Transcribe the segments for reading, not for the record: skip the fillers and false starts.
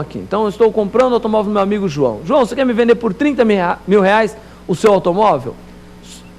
aqui. Então, eu estou comprando o automóvel do meu amigo João. João, você quer me vender por 30 mil reais o seu automóvel?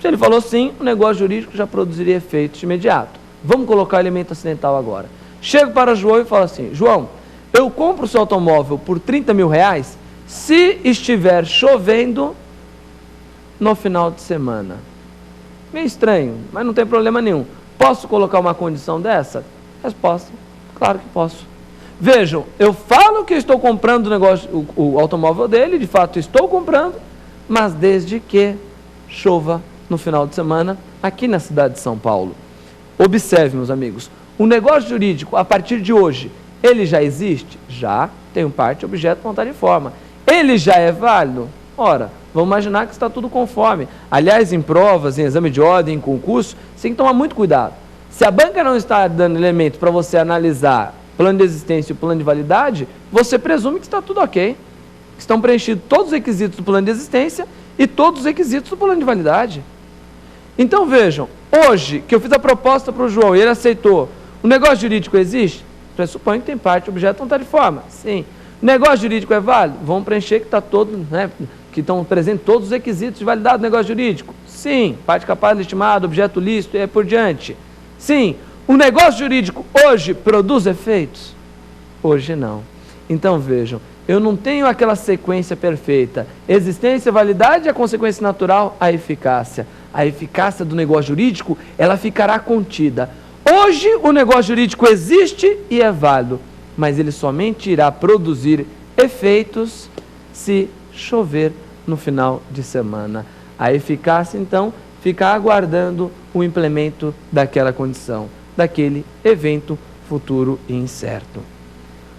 Se ele falou sim, o negócio jurídico já produziria efeitos de imediato. Vamos colocar o elemento acidental agora. Chego para João e falo assim, João, eu compro o seu automóvel por 30 mil reais se estiver chovendo no final de semana. Meio estranho, mas não tem problema nenhum. Posso colocar uma condição dessa? Resposta, claro que posso. Vejam, eu falo que estou comprando o automóvel dele, de fato estou comprando, mas desde que chova no final de semana aqui na cidade de São Paulo. Observe, meus amigos, o negócio jurídico, a partir de hoje, ele já existe? Já, tem um parte, objeto, vontade e forma. Ele já é válido? Ora, vamos imaginar que está tudo conforme. Aliás, em provas, em exame de ordem, em concurso, você tem que tomar muito cuidado. Se a banca não está dando elementos para você analisar plano de existência e plano de validade, você presume que está tudo ok. Que estão preenchidos todos os requisitos do plano de existência e todos os requisitos do plano de validade. Então vejam, hoje que eu fiz a proposta para o João e ele aceitou, o negócio jurídico existe? Pressuponho que tem parte, objeto, vontade e forma. Sim. O negócio jurídico é válido? Vamos preencher que está todo, né, que estão presentes todos os requisitos de validade do negócio jurídico. Sim. Parte capaz, legitimado, objeto lícito e por diante. Sim. O negócio jurídico hoje produz efeitos? Hoje não. Então vejam, eu não tenho aquela sequência perfeita. Existência, validade e a consequência natural, a eficácia. A eficácia do negócio jurídico, ela ficará contida. Hoje o negócio jurídico existe e é válido, mas ele somente irá produzir efeitos se chover no final de semana. A eficácia, então, fica aguardando o implemento daquela condição, daquele evento futuro e incerto.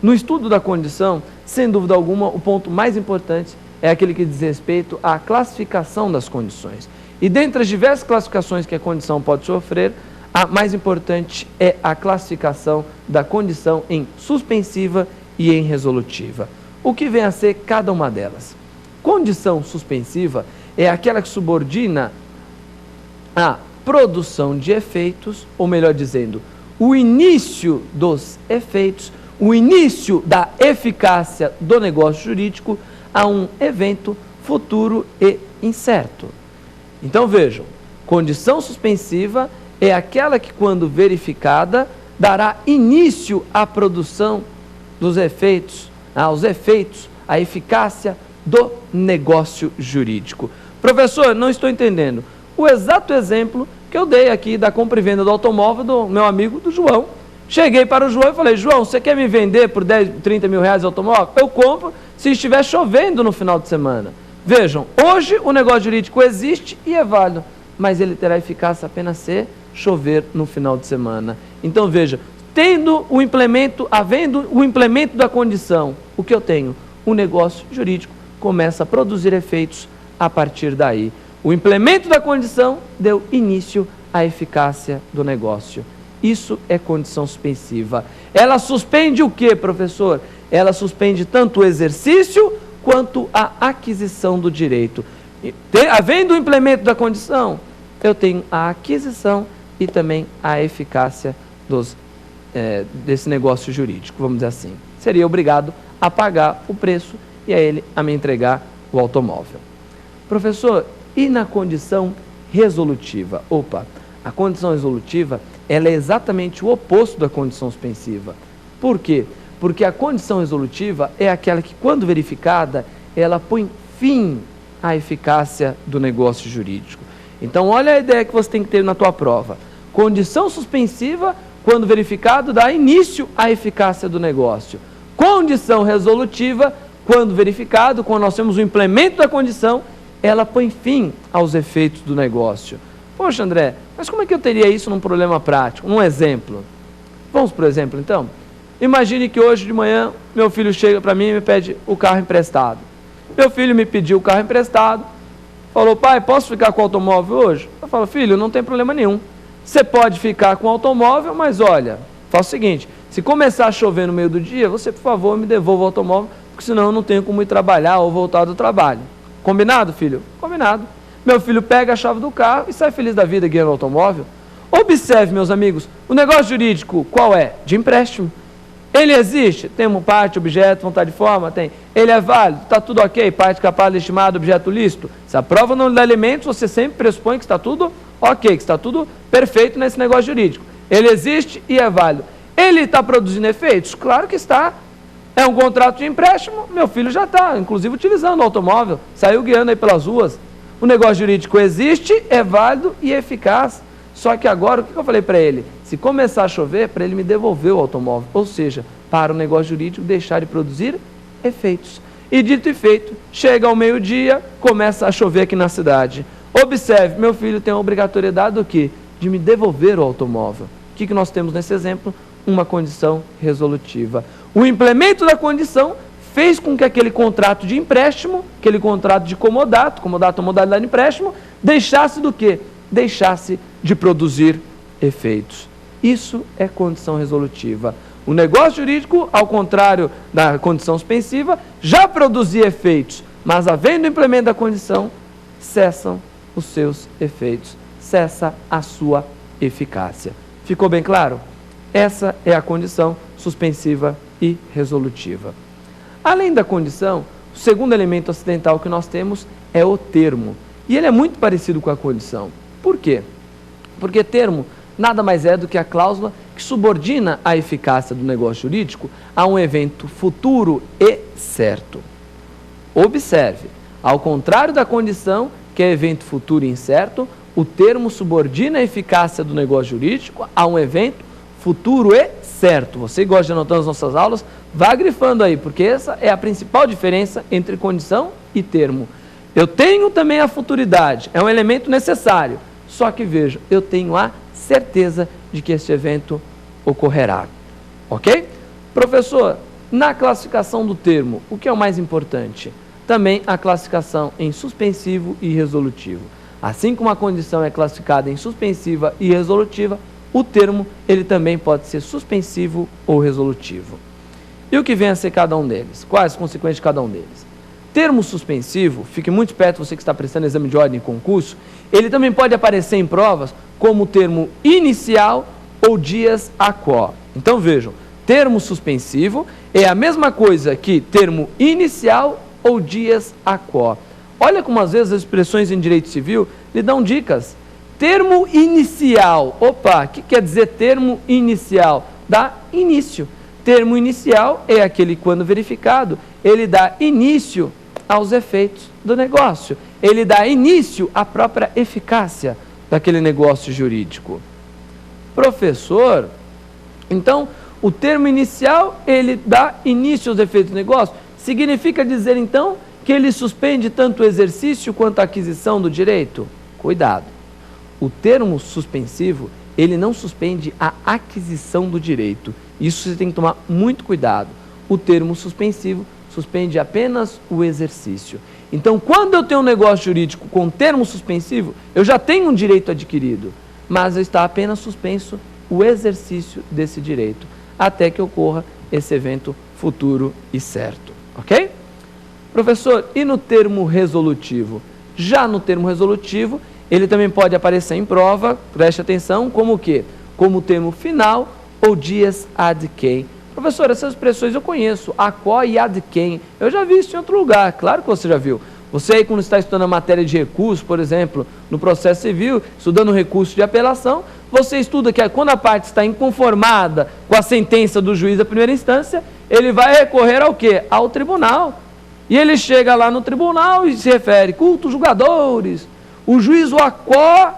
No estudo da condição, sem dúvida alguma, o ponto mais importante é aquele que diz respeito à classificação das condições. E dentre as diversas classificações que a condição pode sofrer, a mais importante é a classificação da condição em suspensiva e em resolutiva. O que vem a ser cada uma delas? Condição suspensiva é aquela que subordina a produção de efeitos, ou melhor dizendo, o início dos efeitos, o início da eficácia do negócio jurídico a um evento futuro e incerto. Então vejam, condição suspensiva é aquela que, quando verificada, dará início à produção dos efeitos, aos efeitos, à eficácia do negócio jurídico. Professor, não estou entendendo. O exato exemplo que eu dei aqui da compra e venda do automóvel do meu amigo, do João. Cheguei para o João e falei, João, você quer me vender por 30 mil reais o automóvel? Eu compro se estiver chovendo no final de semana. Vejam, hoje o negócio jurídico existe e é válido, mas ele terá eficácia apenas se chover no final de semana. Então veja, havendo o implemento da condição, o que eu tenho? O negócio jurídico começa a produzir efeitos a partir daí. O implemento da condição deu início à eficácia do negócio. Isso é condição suspensiva. Ela suspende o que, professor? Ela suspende tanto o exercício quanto a aquisição do direito. Havendo o implemento da condição, eu tenho a aquisição e também a eficácia desse negócio jurídico, vamos dizer assim. Seria obrigado a pagar o preço e a ele a me entregar o automóvel. Professor, e na condição resolutiva? Opa, a condição resolutiva, ela é exatamente o oposto da condição suspensiva. Por quê? Porque a condição resolutiva é aquela que, quando verificada, ela põe fim à eficácia do negócio jurídico. Então, olha a ideia que você tem que ter na tua prova. Condição suspensiva, quando verificado, dá início à eficácia do negócio. Condição resolutiva, quando verificado, quando nós temos o implemento da condição, ela põe fim aos efeitos do negócio. Poxa, André, mas como é que eu teria isso num problema prático? Num exemplo. Vamos para o exemplo, então? Imagine que hoje de manhã meu filho chega para mim e me pede o carro emprestado. Meu filho me pediu o carro emprestado, falou, pai, posso ficar com o automóvel hoje? Eu falo, filho, não tem problema nenhum. Você pode ficar com o automóvel, mas olha, faça o seguinte, se começar a chover no meio do dia, você, por favor, me devolva o automóvel, porque senão eu não tenho como ir trabalhar ou voltar do trabalho. Combinado, filho? Combinado. Meu filho pega a chave do carro e sai feliz da vida guiando o automóvel. Observe, meus amigos, o negócio jurídico, qual é? De empréstimo. Ele existe? Temos parte, objeto, vontade de forma? Tem. Ele é válido? Está tudo ok? Parte capaz, legitimado, objeto lícito? Se a prova não lhe dá elementos, você sempre pressupõe que está tudo ok, que está tudo perfeito nesse negócio jurídico. Ele existe e é válido. Ele está produzindo efeitos? Claro que está. É um contrato de empréstimo, meu filho já está, inclusive utilizando o automóvel, saiu guiando aí pelas ruas. O negócio jurídico existe, é válido e eficaz. Só que agora, o que eu falei para ele? Se começar a chover, para ele me devolver o automóvel. Ou seja, para o negócio jurídico deixar de produzir efeitos. E dito e feito, chega ao meio-dia, começa a chover aqui na cidade. Observe, meu filho tem a obrigatoriedade do quê? De me devolver o automóvel. O que nós temos nesse exemplo? Uma condição resolutiva. O implemento da condição fez com que aquele contrato de empréstimo, aquele contrato de comodato ou modalidade de empréstimo, deixasse do quê? Deixasse de produzir efeitos. Isso é condição resolutiva. O negócio jurídico, ao contrário da condição suspensiva, já produzia efeitos, mas havendo o implemento da condição, cessam os seus efeitos, cessa a sua eficácia. Ficou bem claro? Essa é a condição suspensiva e resolutiva. Além da condição, o segundo elemento acidental que nós temos é o termo. E ele é muito parecido com a condição. Por quê? Porque termo nada mais é do que a cláusula que subordina a eficácia do negócio jurídico a um evento futuro e certo. Observe, ao contrário da condição, que é evento futuro e incerto, o termo subordina a eficácia do negócio jurídico a um evento futuro e certo. Você gosta de anotar as nossas aulas? Vá grifando aí, porque essa é a principal diferença entre condição e termo. Eu tenho também a futuridade, é um elemento necessário, só que veja, eu tenho a certeza de que este evento ocorrerá. Ok? Professor, na classificação do termo, o que é o mais importante? Também a classificação em suspensivo e resolutivo. Assim como a condição é classificada em suspensiva e resolutiva, o termo ele também pode ser suspensivo ou resolutivo. E o que vem a ser cada um deles? Quais as consequências de cada um deles? Termo suspensivo, fique muito perto, você que está prestando exame de ordem em concurso, ele também pode aparecer em provas como termo inicial ou dias a quo. Então vejam, termo suspensivo é a mesma coisa que termo inicial ou dias a quo. Olha como às vezes as expressões em direito civil lhe dão dicas. Termo inicial, opa, o que quer dizer termo inicial? Dá início. Termo inicial é aquele quando verificado, ele dá início aos efeitos do negócio. Ele dá início à própria eficácia daquele negócio jurídico. Professor, então o termo inicial, ele dá início aos efeitos do negócio? Significa dizer então que ele suspende tanto o exercício quanto a aquisição do direito? Cuidado. O termo suspensivo, ele não suspende a aquisição do direito. Isso você tem que tomar muito cuidado. O termo suspensivo suspende apenas o exercício. Então, quando eu tenho um negócio jurídico com termo suspensivo, eu já tenho um direito adquirido, mas está apenas suspenso o exercício desse direito, até que ocorra esse evento futuro e certo. Ok? Professor, e no termo resolutivo? Já no termo resolutivo, ele também pode aparecer em prova, preste atenção, como o quê? Como o termo final ou dias ad quem. Professor, essas expressões eu conheço, a quo e ad quem. Eu já vi isso em outro lugar, claro que você já viu. Você aí quando está estudando a matéria de recurso, por exemplo, no processo civil, estudando recurso de apelação, você estuda que quando a parte está inconformada com a sentença do juiz da primeira instância, ele vai recorrer ao quê? Ao tribunal. E ele chega lá no tribunal e se refere, cultos julgadores, o juiz o aquó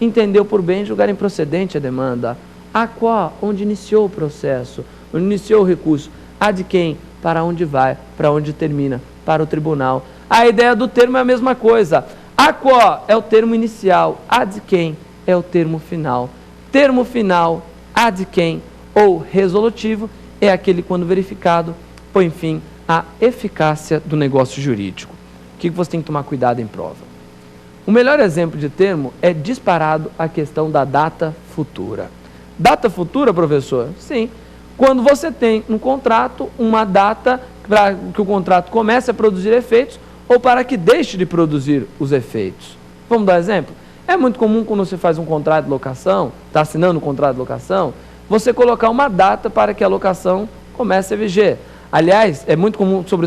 entendeu por bem julgar improcedente a demanda. Aquó, onde iniciou o processo, onde iniciou o recurso. Ad quem? Para onde vai? Para onde termina? Para o tribunal. A ideia do termo é a mesma coisa. Aquó é o termo inicial, ad quem é o termo final. Termo final, ad quem ou resolutivo é aquele quando verificado põe fim à eficácia do negócio jurídico. O que você tem que tomar cuidado em prova? O melhor exemplo de termo é disparado a questão da data futura. Data futura, professor? Sim. Quando você tem no contrato uma data para que o contrato comece a produzir efeitos ou para que deixe de produzir os efeitos. Vamos dar exemplo? É muito comum quando você faz um contrato de locação, está assinando um contrato de locação, você colocar uma data para que a locação comece a viger. Aliás, é muito comum, sobre